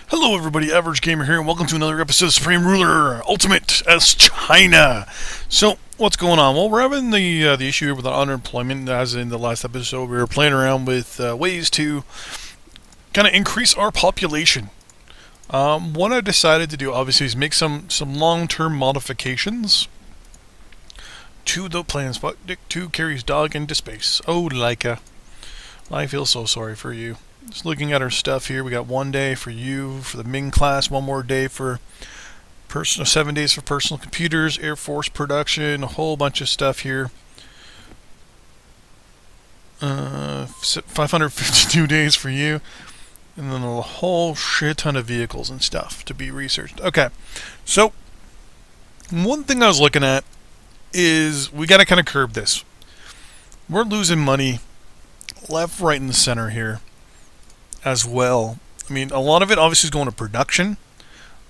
Hello everybody, Average Gamer here, and welcome to another episode of Supreme Ruler Ultimate as China. So, what's going on? Well, we're having the issue here with unemployment. As in the last episode, we were playing around with ways to kind of increase our population. What I decided to do, obviously, is make some long-term modifications to the plan. Sputnik 2 carries dog into space. Oh, Laika. I feel so sorry for you. Just looking at our stuff here, we got 1 day for you, for the Ming class, 1 more day for personal, 7 days for personal computers, Air Force production, a whole bunch of stuff here. 552 days for you, and then a whole shit ton of vehicles and stuff to be researched. Okay, so one thing I was looking at is we got to kind of curb this. We're losing money left, right, and center here as well. I mean, a lot of it obviously is going to production,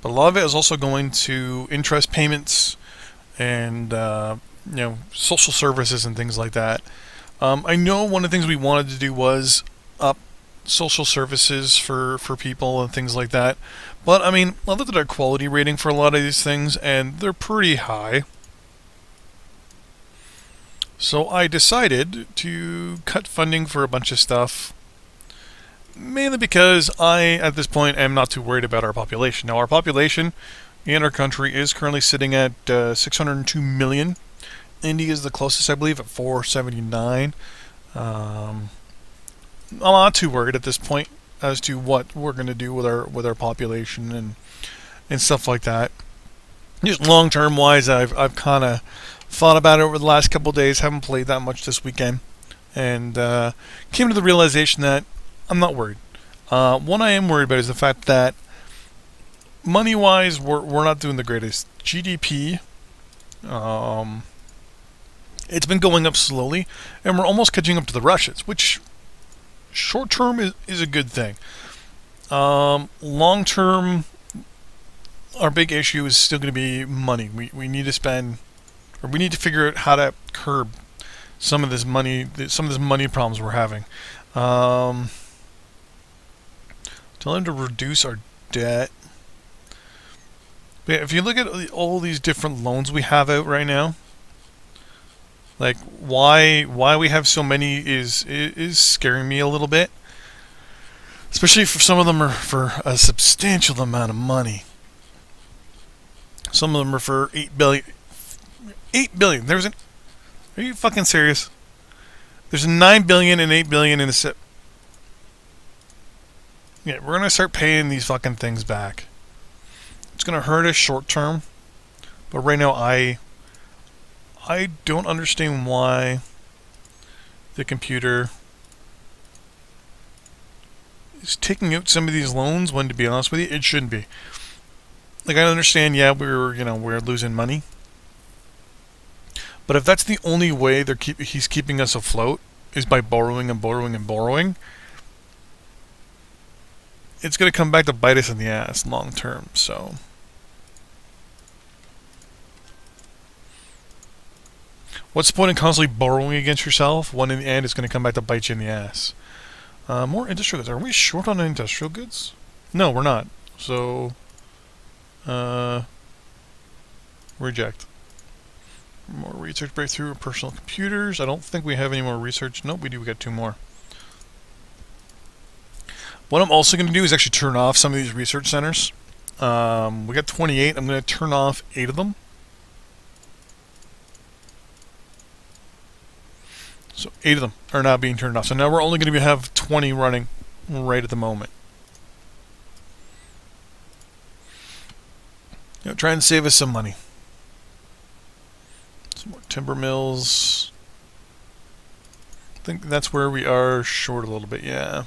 but a lot of it is also going to interest payments and social services and things like that. I know one of the things we wanted to do was up social services for people and things like that, but I mean, I looked at our quality rating for a lot of these things and they're pretty high. So I decided to cut funding for a bunch of stuff, mainly because I, at this point, am not too worried about our population. Now, our population in our country is currently sitting at 602 million. India is the closest, I believe, at 479. I'm not too worried at this point as to what we're going to do with our population and stuff like that. Just long-term wise, I've kind of thought about it over the last couple of days. Haven't played that much this weekend, and came to the realization that I'm not worried. What I am worried about is the fact that money-wise, we're not doing the greatest. GDP, it's been going up slowly, and we're almost catching up to the Russians, which short-term is a good thing. Long-term, our big issue is still going to be money. We need to spend, or we need to figure out how to curb some of this money problems we're having. Tell them to reduce our debt. But yeah, if you look at all these different loans we have out right now, like why we have so many is scaring me a little bit. Especially if some of them are for a substantial amount of money. Some of them are for 8 billion. 8 billion. Are you fucking serious? There's a 9 billion and 8 billion in the Yeah, we're gonna start paying these fucking things back. It's gonna hurt us short term, but right now I don't understand why the computer is taking out some of these loans when, to be honest with you, it shouldn't be. Like, I understand, yeah, we're losing money, but if that's the only way he's keeping us afloat is by borrowing and borrowing and borrowing, it's going to come back to bite us in the ass long term. So, what's the point in constantly borrowing against yourself when in the end it's going to come back to bite you in the ass? More industrial goods. Are we short on industrial goods? No, we're not. So, reject. More research breakthrough of personal computers. I don't think we have any more research. Nope, we do. We got 2 more. What I'm also going to do is actually turn off some of these research centers. We got 28. I'm going to turn off 8 of them. So 8 of them are now being turned off. So now we're only going to have 20 running right at the moment. Try and save us some money. Some more timber mills. I think that's where we are short a little bit, yeah.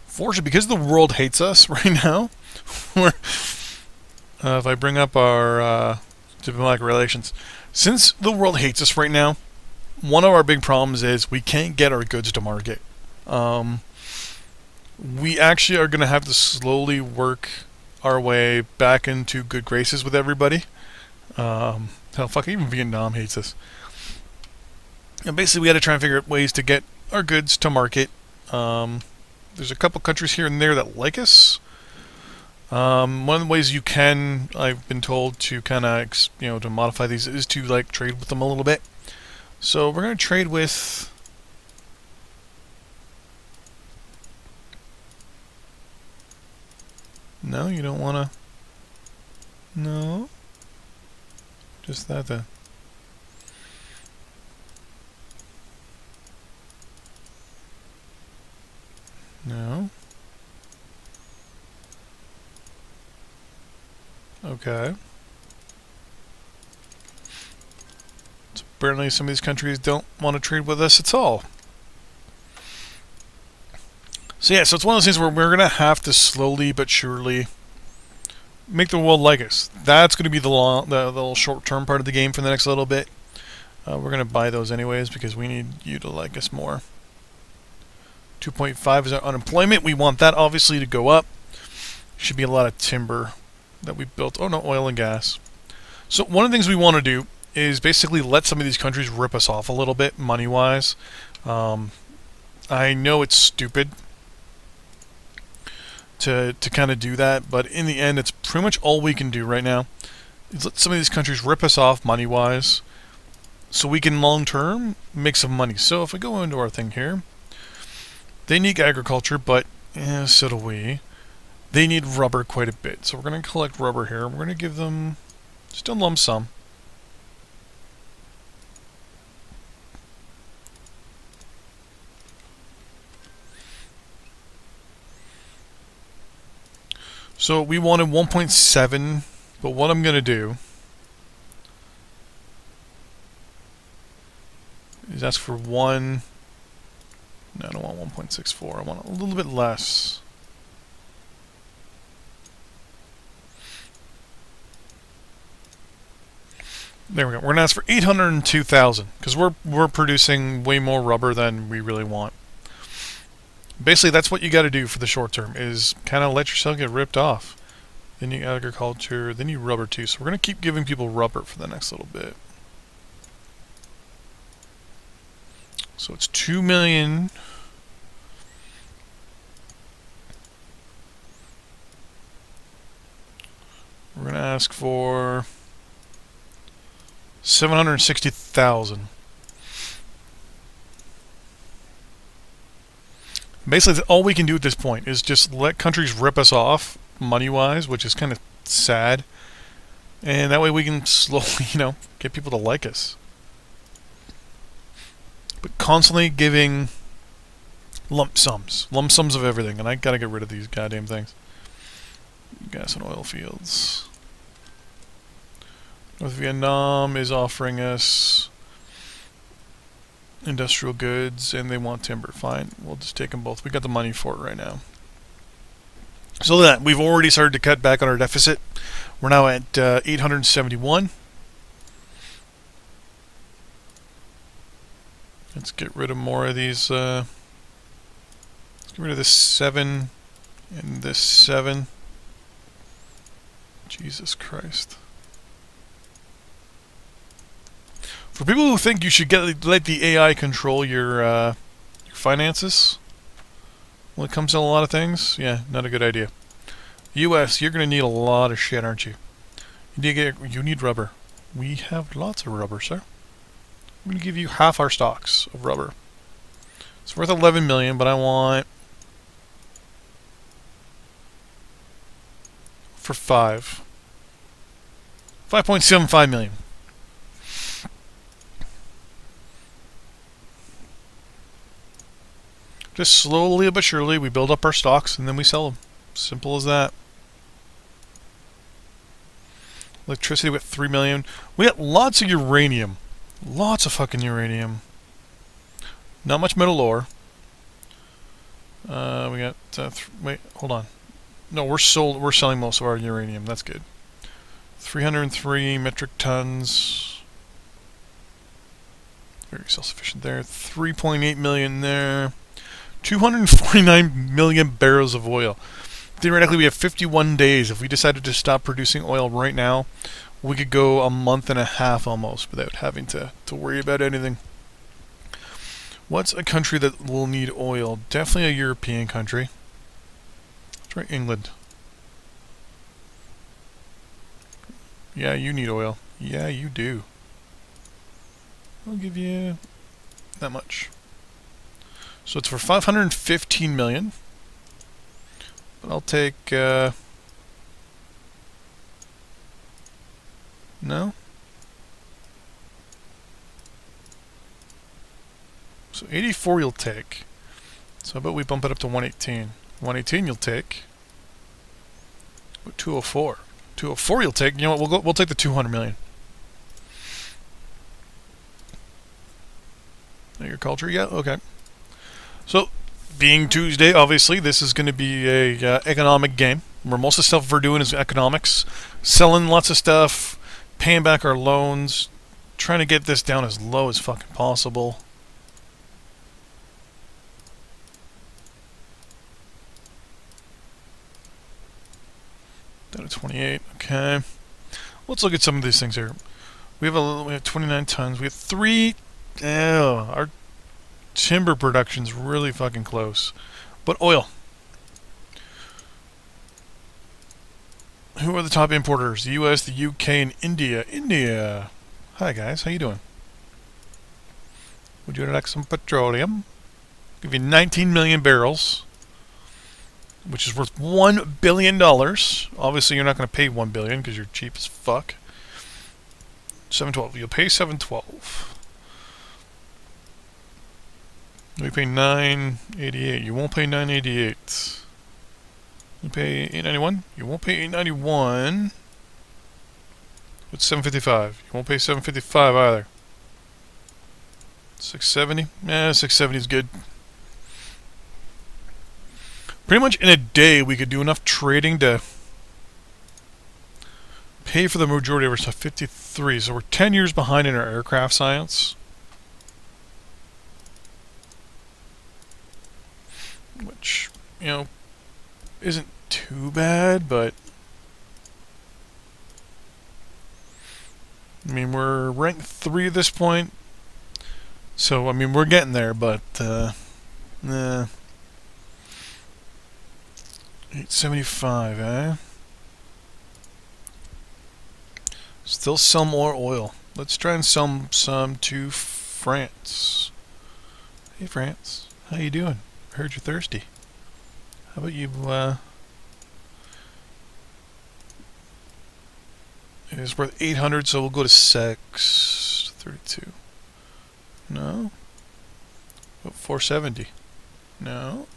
Fortunately, because the world hates us right now, if I bring up our diplomatic relations, since the world hates us right now, one of our big problems is we can't get our goods to market. We actually are going to have to slowly work our way back into good graces with everybody. Hell, fuck, even Vietnam hates us. And basically, we got to try and figure out ways to get our goods to market. There's a couple countries here and there that like us. One of the ways you can, I've been told, to kind of, to modify these is to like trade with them a little bit. So we're going to trade with... No, you don't want to... No. Just that then. No. Okay. So apparently some of these countries don't want to trade with us at all. So yeah, so it's one of those things where we're going to have to slowly but surely make the world like us. That's going to be the little short-term part of the game for the next little bit. We're going to buy those anyways because we need you to like us more. 2.5 is our unemployment. We want that obviously to go up. Should be a lot of timber that we built. Oh no, oil and gas. So one of the things we want to do is basically let some of these countries rip us off a little bit money-wise. I know it's stupid to kind of do that, but in the end, it's pretty much all we can do right now is let some of these countries rip us off money-wise so we can long-term make some money. So if we go into our thing here, they need agriculture, but so do we. They need rubber quite a bit. So we're going to collect rubber here. We're going to give them just a lump sum. So we wanted 1.7, but what I'm going to do is ask for 1... No, I don't want 1.64. I want a little bit less. There we go. We're going to ask for 802,000 because we're producing way more rubber than we really want. Basically, that's what you got to do for the short term is kind of let yourself get ripped off. Then you agriculture, then you rubber too. So we're going to keep giving people rubber for the next little bit. So it's 2 million. We're going to ask for 760,000. Basically, all we can do at this point is just let countries rip us off money-wise, which is kind of sad. And that way we can slowly, get people to like us. But constantly giving lump sums of everything, and I gotta get rid of these goddamn things. Gas and oil fields. North Vietnam is offering us industrial goods, and they want timber. Fine, we'll just take them both. We got the money for it right now. So that we've already started to cut back on our deficit. We're now at 871. Let's get rid of more of these. Let's get rid of this 7 and this 7. Jesus Christ. For people who think you should let the AI control your finances when it comes to a lot of things, yeah, not a good idea. U.S., you're going to need a lot of shit, aren't you? You need rubber. We have lots of rubber, sir. I'm going to give you half our stocks of rubber. It's worth 11 million, but I want for 5.75 million. Just slowly but surely we build up our stocks and then we sell them. Simple as that. Electricity with 3 million. We got lots of uranium. Lots of fucking uranium. Not much metal ore. We got wait, hold on. No, we're selling most of our uranium. That's good. 303 metric tons. Very self-sufficient there. 3.8 million there. 249 million barrels of oil. Theoretically, we have 51 days. If we decided to stop producing oil right now, we could go a month and a half almost without having to worry about anything. What's a country that will need oil? Definitely a European country. Let's try England. Yeah, you need oil. Yeah, you do. I'll give you that much. So it's for 515 million. But I'll take, no? So 84 you'll take. So how about we bump it up to 118? 118 you'll take. 204. 204 you'll take. You know what? We'll take the 200 million. Agriculture, yeah, okay. So, being Tuesday, obviously, this is going to be a economic game where most of the stuff we're doing is economics, selling lots of stuff, paying back our loans, trying to get this down as low as fucking possible. Down to 28. Okay. Let's look at some of these things here. We have 29 tons. We have 3. Our timber production's really fucking close. But oil. Who are the top importers? The U.S., the U.K., and India. India. Hi guys, how you doing? Would you like some petroleum? Give you 19 million barrels, which is worth $1 billion. Obviously, you're not going to pay $1 billion because you're cheap as fuck. 712. You'll pay 712. We pay 988. You won't pay 988. You pay 891. You won't pay 891. It's 755. You won't pay 755 either. 670. Yeah, 670 is good. Pretty much in a day, we could do enough trading to pay for the majority of our stuff. 53. So we're 10 years behind in our aircraft science. Which, you know, isn't too bad, but I mean, we're ranked 3 at this point. So, I mean, we're getting there, but, 875, eh? Still sell more oil. Let's try and sell some to France. Hey, France. How you doing? I heard you're thirsty. How about you, it's worth 800, so we'll go to 632. No. Oh, 470. No.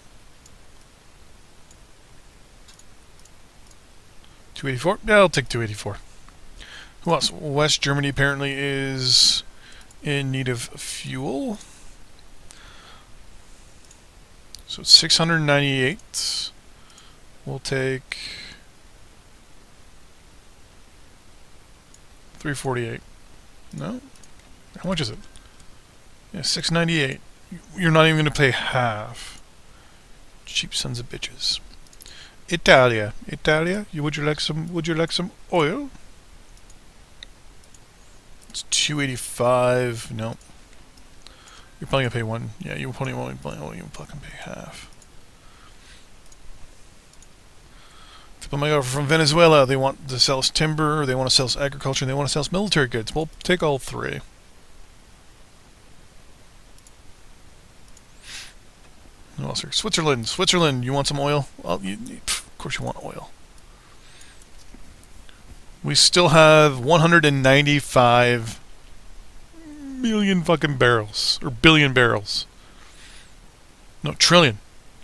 284? Yeah, I'll take 284. Who else? West Germany apparently is in need of fuel. So it's 698. We'll take 348. No? How much is it? Yeah, 698. You're not even going to pay half. Cheap sons of bitches. Italia. Italia, would you like some oil? It's 285. No. You're probably gonna pay 1. Yeah, you probably won't even fucking pay half. People might go from Venezuela. They want to sell us timber, they want to sell us agriculture, and they want to sell us military goods. We'll take all 3. Who else here? Switzerland. Switzerland, you want some oil? Well, of course you want oil. We still have 195 million fucking barrels. Or billion barrels. No, trillion.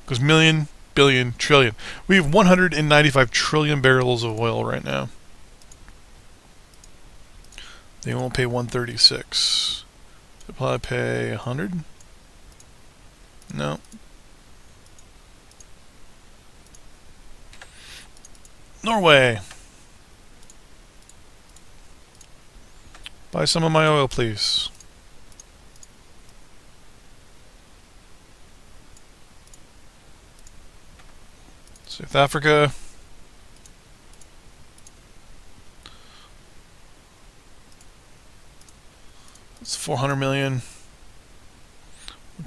Because million, billion, trillion. We have 195 trillion barrels of oil right now. They won't pay 136. They'll probably pay 100? No. Norway. Buy some of my oil, please. South Africa. It's 400 million.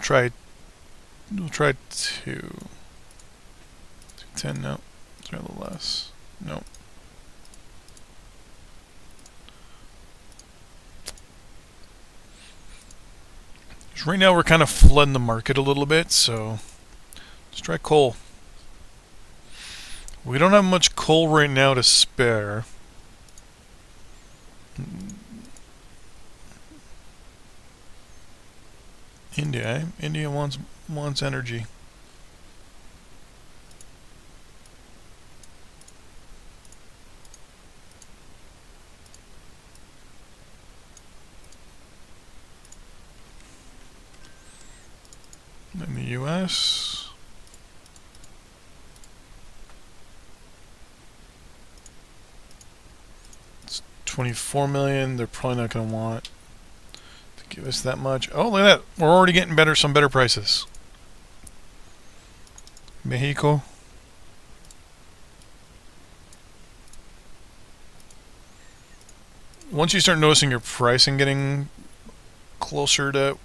try 210. No, it's a little less. No. So right now we're kind of flooding the market a little bit, so let's try coal. We don't have much coal right now to spare. India, eh? India wants energy. And the US. It's 24 million. They're probably not going to want to give us that much. Oh, look at that. We're already getting some better prices. Mexico. Once you start noticing your pricing getting closer to...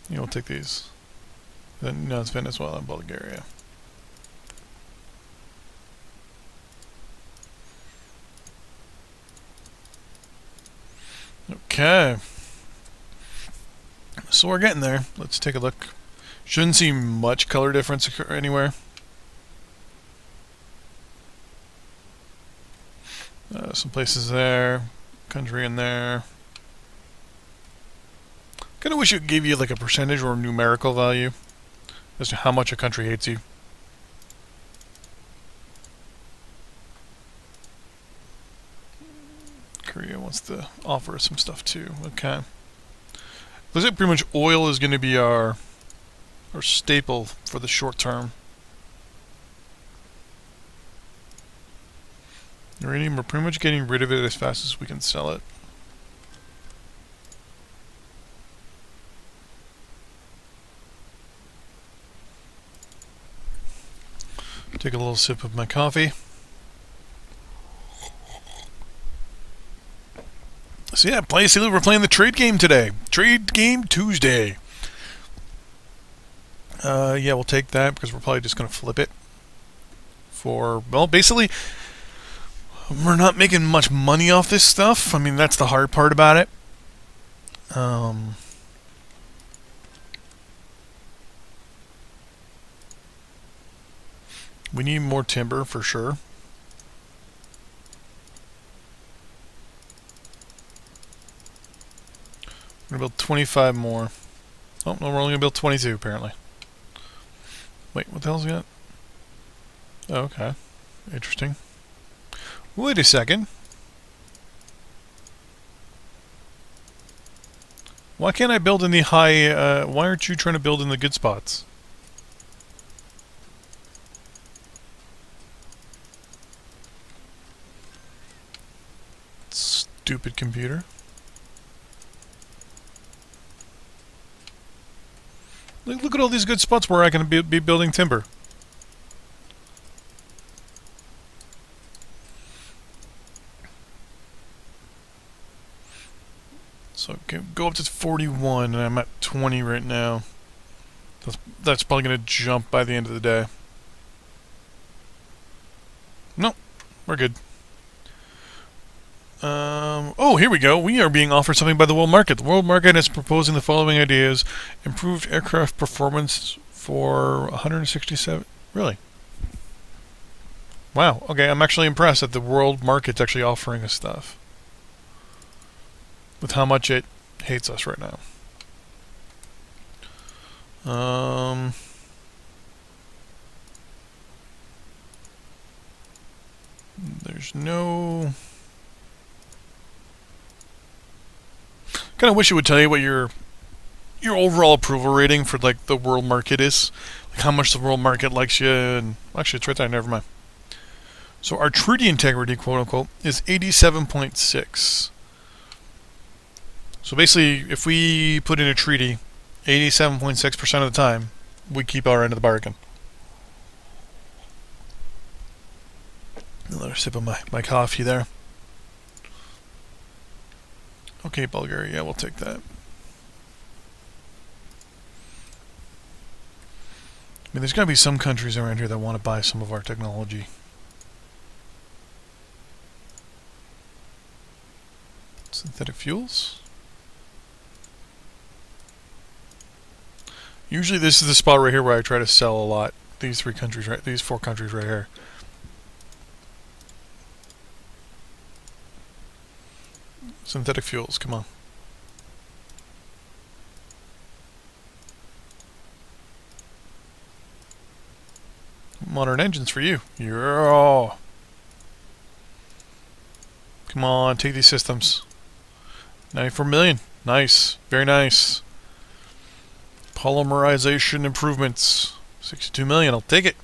We'll take these. Then, no, it's Venezuela and Bulgaria. Okay. So we're getting there. Let's take a look. Shouldn't see much color difference occur anywhere. Some places there. Country in there. Kind of wish it gave you like a percentage or a numerical value as to how much a country hates you. Korea wants to offer us some stuff too. Okay. Looks like pretty much oil is going to be our staple for the short term. Uranium, we're pretty much getting rid of it as fast as we can sell it. Take a little sip of my coffee. So yeah, we're playing the trade game today. Trade game Tuesday. Yeah, we'll take that because we're probably just going to flip it for, well, basically, we're not making much money off this stuff. I mean, that's the hard part about it. We need more timber for sure. We're going to build 25 more. Oh, no, we're only going to build 22 apparently. Wait, what the hell's that? Oh, okay. Interesting. Wait a second. Why can't I build in the high... why aren't you trying to build in the good spots? Stupid computer. Look at all these good spots where I can be building timber. So go up to 41, and I'm at 20 right now. That's probably going to jump by the end of the day. Nope, we're good. Oh, here we go. We are being offered something by the world market. The world market is proposing the following ideas. Improved aircraft performance for 167... Really? Wow. Okay, I'm actually impressed that the world market's actually offering us stuff. With how much it hates us right now. There's no... Kind of wish it would tell you what your overall approval rating for like the world market is, like how much the world market likes you. And actually, it's right there. Never mind. So our treaty integrity, quote unquote, is 87.6. So basically, if we put in a treaty, 87.6% of the time, we keep our end of the bargain. Another sip of my coffee there. Okay, Bulgaria, yeah, we'll take that. I mean, there's got to be some countries around here that want to buy some of our technology. Synthetic fuels? Usually this is the spot right here where I try to sell a lot. These 4 countries right here. Synthetic fuels, come on. Modern engines for you. Yeah. Come on, take these systems. 94 million. Nice. Very nice. Polymerization improvements. 62 million. I'll take it.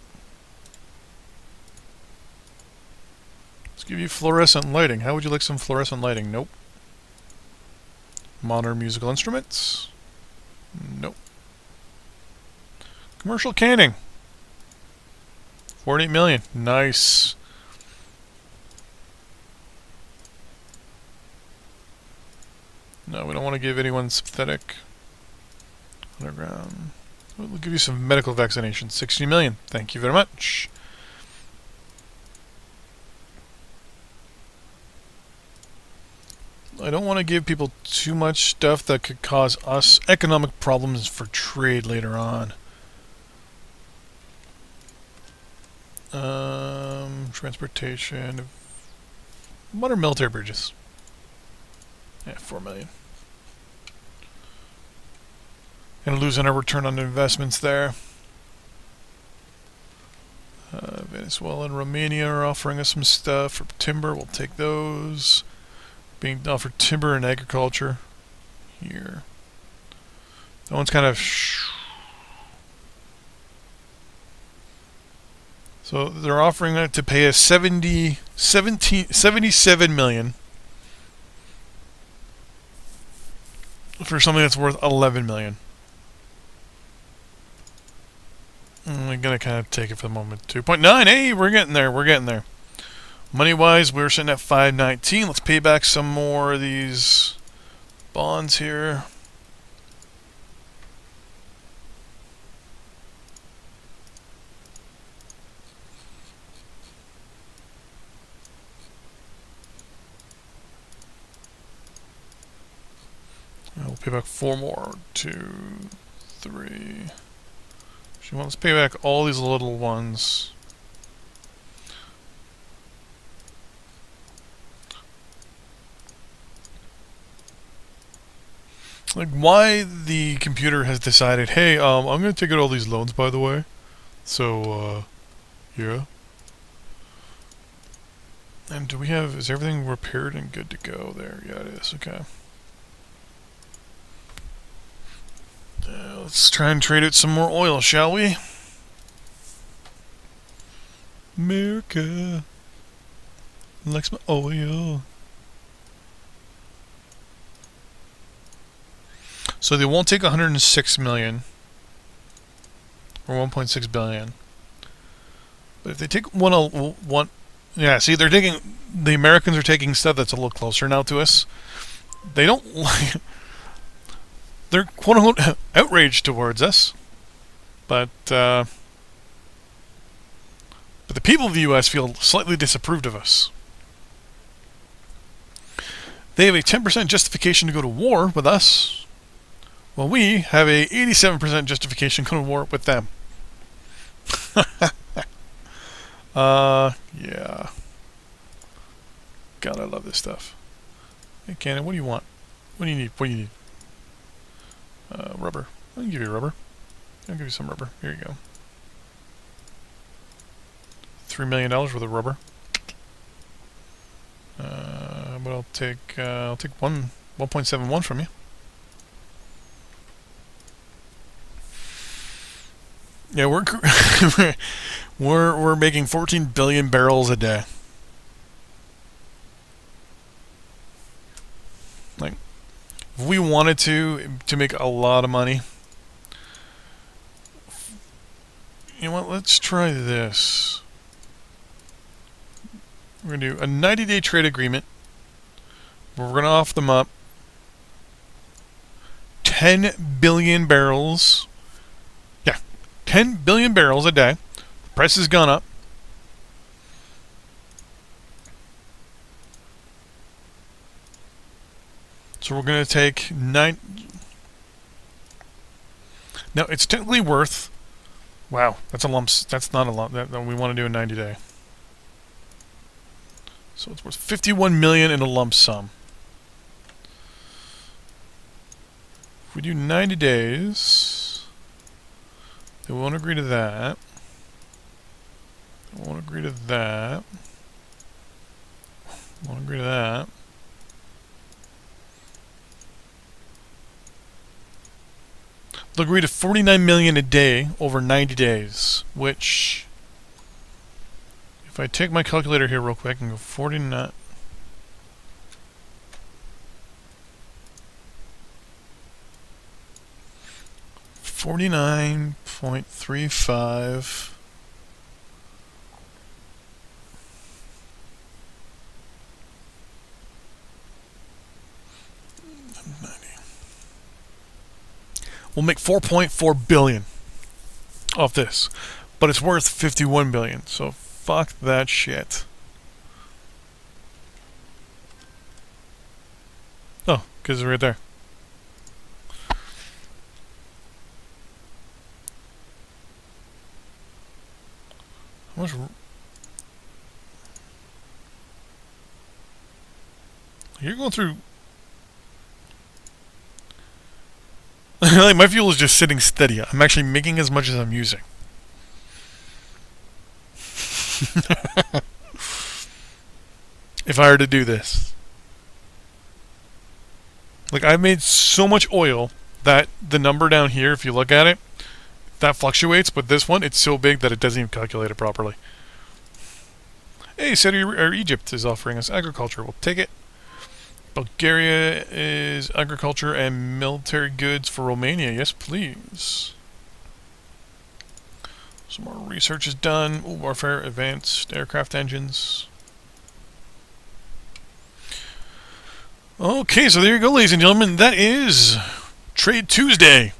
Let's give you fluorescent lighting. How would you like some fluorescent lighting? Nope. Modern musical instruments? Nope. Commercial canning. 48 million. Nice. No, we don't want to give anyone synthetic. Underground. We'll give you some medical vaccinations. 60 million. Thank you very much. I don't want to give people too much stuff that could cause us economic problems for trade later on. Transportation. What are military bridges? Yeah, 4 million. And losing our return on investments there. Venezuela and Romania are offering us some stuff for timber. We'll take those. Being offered timber and agriculture here. That one's kind of so they're offering it to pay us 77 million for something that's worth 11 million. I'm gonna kind of take it for the moment. 2.9. Hey, we're getting there. We're getting there. Money-wise, we're sitting at 519. Let's pay back some more of these bonds here. We'll pay back 4 more. 2, 3. Let's pay back all these little ones. Like, why the computer has decided, hey, I'm going to take out all these loans, by the way. So, yeah. And do we have, is everything repaired and good to go there? Yeah, it is. Okay. Let's try and trade out some more oil, shall we? America likes my oil. So they won't take 106 million or 1.6 billion. But if they take one, yeah. See, they're taking, the Americans are taking stuff that's a little closer now to us. They don't like. They're quote unquote outraged towards us, but the people of the U.S. feel slightly disapproved of us. They have a 10% justification to go to war with us, while we have a 87% justification to go to war with them. Yeah. God, I love this stuff. Hey, Cannon, what do you want? What do you need? What do you need? Rubber. I can give you rubber. I'll give you some rubber. Here you go. $3 million worth of rubber. But I'll take 1.71 from you. Yeah, we're making 14 billion barrels a day. Like, if we wanted to make a lot of money, you know what? Let's try this. We're gonna do a 90-day trade agreement. We're gonna offer them up 10 billion barrels. Yeah, 10 billion barrels a day. The price has gone up. So we're going to take 9. Now, it's technically worth... Wow, that's a lump. That's not a lump. That we want to do a 90-day. So it's worth 51 million in a lump sum. If we do 90 days, they won't agree to that. They won't agree to that. Won't agree to that. They'll agree to 49 million a day over 90 days, which, if I take my calculator here real quick and go 49... $49.35 we'll make 4.4 billion off this, but it's worth 51 billion, so fuck that shit. Oh, because it's right there. How much? You're going through... like, my fuel is just sitting steady. I'm actually making as much as I'm using. If I were to do this. Like, I've made so much oil that the number down here, if you look at it, that fluctuates, but this one, it's so big that it doesn't even calculate it properly. Hey, Saudi or Egypt is offering us agriculture. We'll take it. Bulgaria is agriculture and military goods for Romania. Yes, please. Some more research is done. Ooh, warfare, advanced aircraft engines. Okay, so there you go, ladies and gentlemen. That is Trade Tuesday.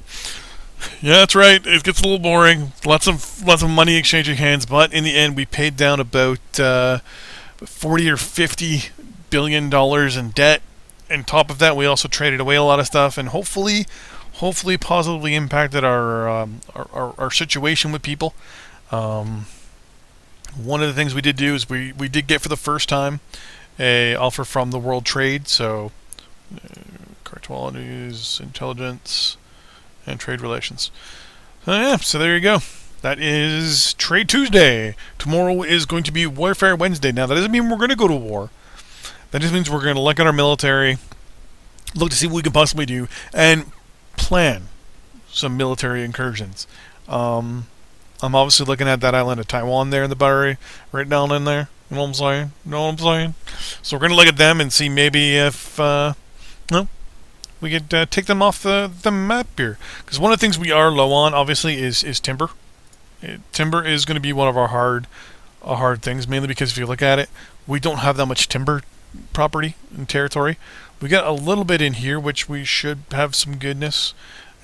Yeah, that's right. It gets a little boring. Lots of money exchanging hands, but in the end, we paid down about 40 or 50 billion dollars in debt. On top of that, we also traded away a lot of stuff, and hopefully positively impacted our situation with people. One of the things we did do is we did get for the first time a offer from the World Trade, so cartelities, intelligence, and trade relations. Yeah, so there you go. That is Trade Tuesday. Tomorrow is going to be Warfare Wednesday. Now, that doesn't mean we're going to go to war. That just means we're going to look at our military, look to see what we can possibly do, and plan some military incursions. I'm obviously looking at that island of Taiwan there in the Bari, right down in there. You know what I'm saying? You know what I'm saying? So we're going to look at them and see maybe if, we could take them off the map here. Because one of the things we are low on, obviously, is timber. Timber is going to be one of our hard things, mainly because if you look at it, we don't have that much timber property and territory. We got a little bit in here, which we should have some goodness,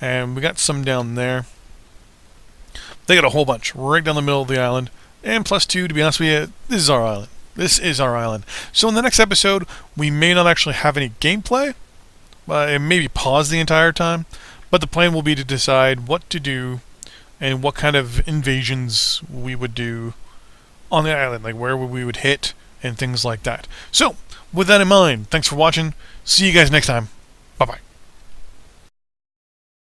and we got some down there. They got a whole bunch right down the middle of the island, and plus 2, to be honest with you, this is our island. This is our island. So in the next episode, we may not actually have any gameplay. It may be paused the entire time, but the plan will be to decide what to do and what kind of invasions we would do on the island, like where we would hit and things like that. So, with that in mind, thanks for watching. See you guys next time. Bye-bye.